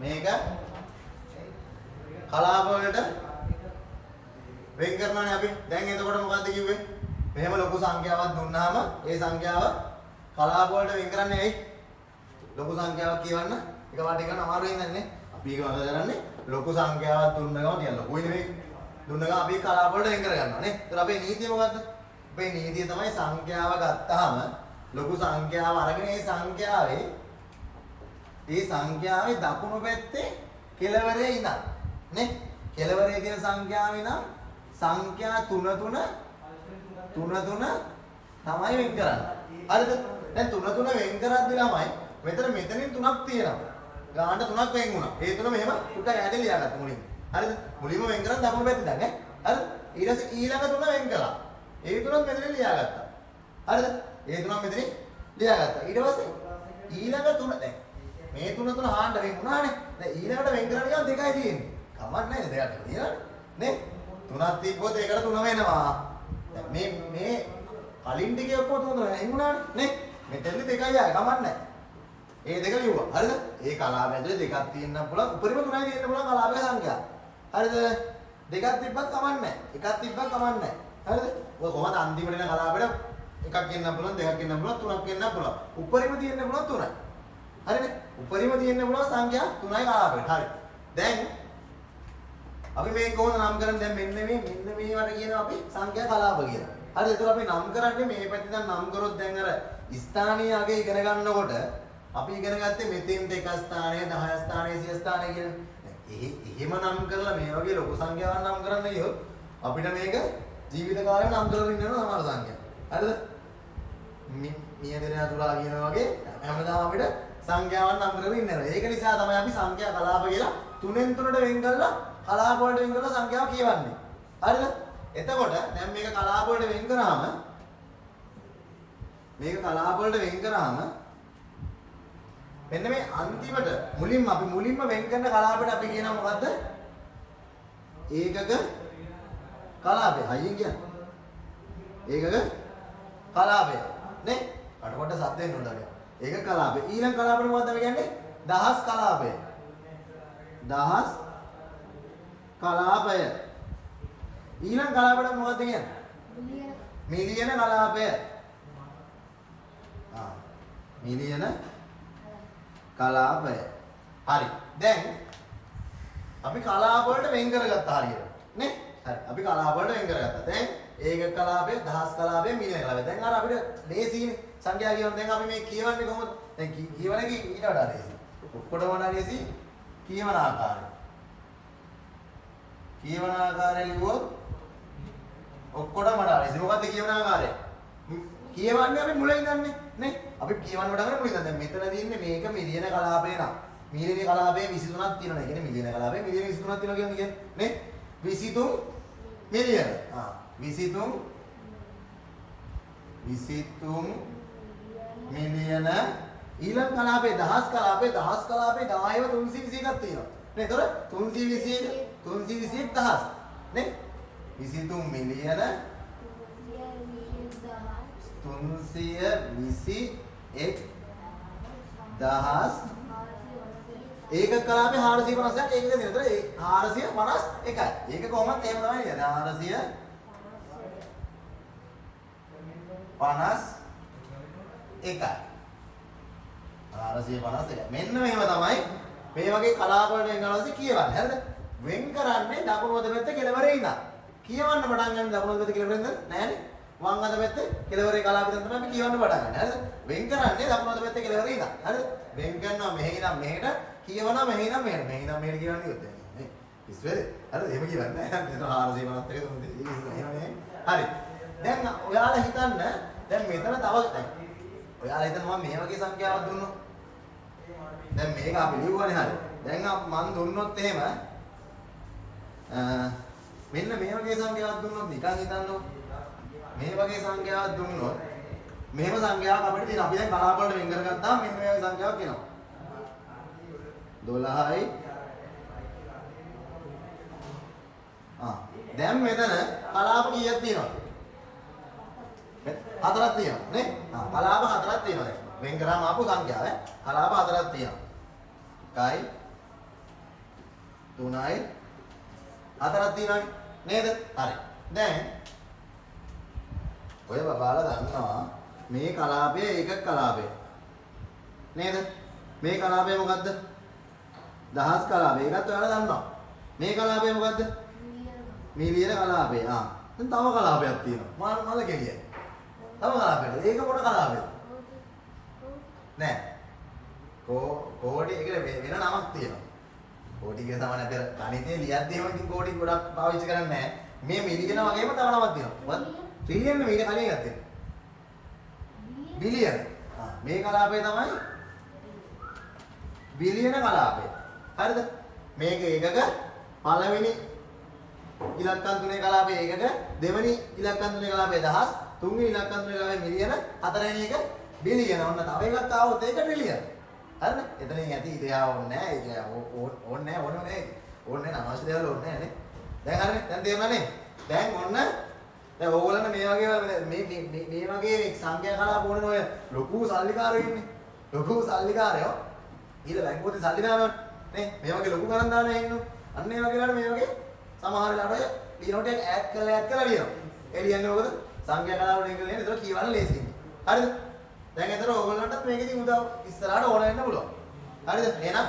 මේක කලාප වලට වෙන් කරනවානේ අපි. දැන් එතකොට මොකද්ද කිව්වේ? මෙහෙම ලොකු සංඛ්‍යාවක් දුන්නාම ඒ සංඛ්‍යාව කලාප වලට වෙන් කරන්නේ ඇයි? ලොකු සංඛ්‍යාවක් කියවන්න එකපාරට එකන අමාරුයි නේද? අපි ඒක වල කරන්නේ ලොකු සංඛ්‍යාවක් දුන්න ගමන් තියන්න ලොකුයි නෙවෙයි. දුන්න ගමන් අපි කලාප වලට වෙන් කර ගන්නවා නේ. ඒතර අපේ නීතිය මොකද්ද? අපේ නීතිය තමයි සංඛ්‍යාව ගත්තාම ලොකු සංඛ්‍යාව අරගෙන ඒ සංඛ්‍යාවේ දකුණු පැත්තේ කෙළවරේ ඉඳන් නේ. කෙළවරේ තියෙන සංඛ්‍යාව ඉඳන් සංඛ්‍යා 3 තමයි වෙන් කරන්නේ. හරිද? දැන් 3 වෙන් කරද්දී ළමයි මෙතනින් 3ක් තියෙනවා. ගානට 3ක් වෙන් වුණා. ඒ 3 මෙහෙම උඩ ඈට ලියාගත්තා මුලින්ම. හරිද? මුලින්ම වෙන් කරන් දකුණු පැත්තේ දැන් ඈ. හරිද? ඊට පස්සේ ඊළඟ 3 වෙන් කළා. ඒ 3ත් මෙතනින් ලියාගත්තා. හරිද? ඒ 3ක් මෙතනින් ලියාගත්තා. ඊට පස්සේ ඊළඟ 3 දැන් මේ 3 හාන්න වෙන් වුණානේ. දැන් ඊළඟට වෙන් කරන්න ගියාම දෙකයි තියෙන්නේ. කමක් නැහැ දෙයක් තියෙනවා. නේ? 3ක් තිබ්බොත් ඒකට 3 වෙනවා. දැන් මේ කලින් ටිකේ ඔක්කොම 3 වෙන් වුණානේ. නේ? මෙතෙන්දි දෙකයි ආයේ කමක් නැහැ. ඒ දෙක ලියුවා. හරිද? ඒ කලාප ඇතුලේ දෙකක් තියෙන්න පුළුවන්. උපරිම 3යි තියෙන්න පුළුවන් කලාපයේ සංඛ්‍යාව. හරිද? දෙකක් තිබ්බත් කමක් නැහැ. එකක් තිබ්බත් කමක් නැහැ. හරිද? ඔය කොහොමද අන්තිමට එන කලාපෙට එකක් එන්න පුළුවන්, දෙකක් එන්න පුළුවන්, තුනක් එන්න පුළුවන්. උපරිම තියෙන්න පුළුවන් 3යි. හරිනේ? උපරිම තියෙන්න පුළුවන් සංඛ්‍යා 3යි කලාපෙට. හරි. දැන් අපි මේක කොහොමද නම් කරන්නේ? දැන් මෙන්න මේවට කියනවා අපි සංඛ්‍යා කලාප කියලා. හරිද? ඒතර අපි නම් කරන්නේ මේ පැත්තෙන් නම් කරොත් දැන් අර ස්ථානීය අගේ ඉගෙන ගන්නකොට අපි ඉගෙන ගත්තේ මෙතෙන් 2 ස්ථානය 10 ස්ථානය 100 ස්ථානය කියන. එහෙම නම් කරලා මේ වගේ ලොකු සංඛ්‍යාවක් නම් කරන්න ගියොත් අපිට මේක ජීවිත කාලෙම නම් කරලා ඉන්න සමහර සංඛ්‍යා. හරිද? මිය දෙන අතුරා කියනවා වගේ හැමදාම අපිට සංඛ්‍යාවන් නම් කරගෙන ඉන්නවා. ඒක නිසා තමයි අපි සංඛ්‍යා කලාප කියලා 3න් 3ට වෙන් කරලා කලාප වලට වෙන් කරලා සංඛ්‍යාව කියවන්නේ. හරිද? එතකොට දැන් මේක කලාප වලට වෙන් කරාම මෙන්න මේ අන්තිමට මුලින්ම වෙන් කරන කලාපයට අපි කියනවා මොකද්ද? ඒකක කලාපය. හයියෙන් කියන්නේ. ඒකක කලාපය. නේ? කටකොට සද්ද එන්න උඩට. ඒක කලාපය. ඊළඟ කලාපෙට මොකද්ද අපි කියන්නේ? දහස් කලාපය. දහස් කලාපය. ඊළඟ කලාපෙට මොකද්ද කියන්නේ? මිලියන කලාපය. මිලියන කලාපය. හරි. දැන් අපි කලාප වලට වෙන් කරගත්තා හරියට. නේ? හරි. අපි කලාප වලට වෙන් කරගත්තා. දැන් ඒක කලාපය, දහස් කලාපය, මිලියන කලාපය. දැන් අර අපිට ලේසියිනේ. සංඛ්‍යා කියවන දැන් අපි මේ කියවන්නේ කොහොමද? දැන් කියවන එක ඊට වඩා ලේසි. ඔක්කොටම වඩා ලේසි කියවන ආකාරය. කියවන ආකාරය ලිව්වොත් ඔක්කොටම වඩා ලේසි. මොකද්ද කියවන ආකාරය? කියවන්නේ අපි මුලින් ඉඳන්නේ නේ. අපි කියවන්න වඩා කරන්නේ මුලින් ඉඳන්. දැන් මෙතන තියෙන්නේ මේක මිලියන කලාපය නම්. මිලියන කලාපයේ 23ක් තියෙනවා. ඒ කියන්නේ මිලියන කලාපයේ මිලියන 23ක් තියෙනවා කියන්නේ නේ. 23 මිලියන. 23 මිලියන ඊළඟ කලාපේ දහස් කලාපේ 10ව 321ක් තියෙනවා. නේ. ඒතර 321 දහස්. නේ. 23 මිලියන 321 දහස් ඒක කලාපේ 450ක් ඒකද තියෙනවා. ඒතර ඒ 451යි. ඒක කොහොමද එහෙම තමයි නේද? 451. මෙන්න මෙහෙම තමයි මේ වගේ කලාප වලට වෙන කරනවාද කියවන්නේ. හරිද? වෙන් කරන්නේ දකුණු අත පැත්තේ කෙළවරේ ඉඳන්. කියවන්න පටන් ගන්න දකුණු අත පැත්තේ කෙළවරේ ඉඳන් නෑනේ. වම් අත පැත්තේ කෙළවරේ කලාපෙන් තමයි අපි කියවන්න පටන් ගන්න. හරිද? වෙන් කරන්නේ දකුණු අත පැත්තේ කෙළවරේ ඉඳන්. හරිද? වෙන් කරනවා මෙහෙ ඉඳන් මෙහෙට කියවනවා මෙහෙ ඉඳන් මෙහෙට. මෙහෙ ඉඳන් මෙහෙට කියවන්නේ ඉතින් නේ. ඉස්වැද? හරිද? එහෙම කියවන්නේ නෑ. එතන 451 හරි. දැන් ඔයාලා හිතන්න දැන් මෙතන තව දැන් ඔයාලා හිතන්න මම මේ වගේ සංඛ්‍යාවක් දුන්නොත් දැන් මේක අපි ලියුවානේ හරිය. දැන් මම දුන්නොත් එහෙම මෙන්න මේ වගේ සංඛ්‍යාවක් දුන්නොත් නිකන් හිතන්නකො. මේ වගේ සංඛ්‍යාවක් දුන්නොත් මෙහෙම සංඛ්‍යාවක් අපිට තියෙනවා. අපි දැන් කලාප වලට වෙන් කරගත්තාම මෙන්න මේ වගේ සංඛ්‍යාවක් එනවා. 12යි දැන් මෙතන කලාප කීයක් තියෙනවද? 4ක් තියෙනවා නේ? කලාප 4ක් තියෙනවා දැන්. වෙන් කරාම ආපු සංඛ්‍යාව කලාප 4ක් තියෙනවා. 1 3යි 4ක් තියෙනවනේ නේද? හරි. දැන් ඔය බබාලා දන්නවා මේ කලාපය ඒකක කලාපය. නේද? මේ කලාපය මොකද්ද? දහස් කලාපය. ඒකත් ඔයාලා දන්නවා. මේ කලාපය මොකද්ද? මිලියන කලාපය. දැන් තව කලාපයක් තියෙනවා. මල කෙලියයි. තව කලාපයක්. ඒක මොන කලාපයද? නෑ. කෝටි ඒකේ වෙන නමක් තියෙනවා. කෝටි කියන සමාන අපේ ගණිතේ ලියද්දිම ඉතින් කෝටි ගොඩක් පාවිච්චි කරන්නේ නෑ. මේ මිලියන වගේම තව නමක් තියෙනවා. මොකද්ද? ට්‍රිලියන් නෙමෙයි ඊට කලින් ගත්තේ. බිලියන. මේ කලාපය තමයි බිලියන කලාපය. හරිද? මේක ඒකක පළවෙනි ඉලක්කම් තුනේ කලාපය ඒකක දෙවෙනි ඉලක්කම් තුනේ කලාපය 1000 තුන්වෙනි ඉලක්කම් තුනේ කලාපය මිලියන හතරවෙනි එක බිලියන. ඔන්න තව එකක් ආවොත් ඒක ට්‍රිලියන. හරිද? එතනින් ඇති ඉතිහාස ඕනේ නැහැ. ඒක ඕනේ නැහැ. ඕනේ නැහැ. අනවශ්‍ය දේවල් ඕනේ නැහැ නේ. දැන් හරිනේ. දැන් තේරුණා නේ? දැන් ඔන්න දැන් ඕගොල්ලන්ට මේ වගේ මේ සංඛ්‍යා කලාප ඕනේ ඔය ලොකු සල්ලිකාරයෝ ඉන්නේ. ලොකු සල්ලිකාරයෝ ඊළ බැංකුවේදී සල්ලි දානවනේ නේ. මේ වගේ ලොකු ගණන් දාන අය ඉන්නවා. අන්න ඒ වගේලාට මේ වගේ සමහර වෙලාවට ඔය ලියනෝට ඈඩ් කරලා ලියනවා. ඒ ලියන්නේ මොකද? සංඛ්‍යා කලාප වලින් ලියන්නේ. ඒතර කියවන්න ලේසියි. හරිද? දැන් එතන ඕගොල්ලන්ටත් මේකෙදී උදව් ඉස්සරහට ඕන වෙන්න පුළුවන්. හරිද? එහෙනම්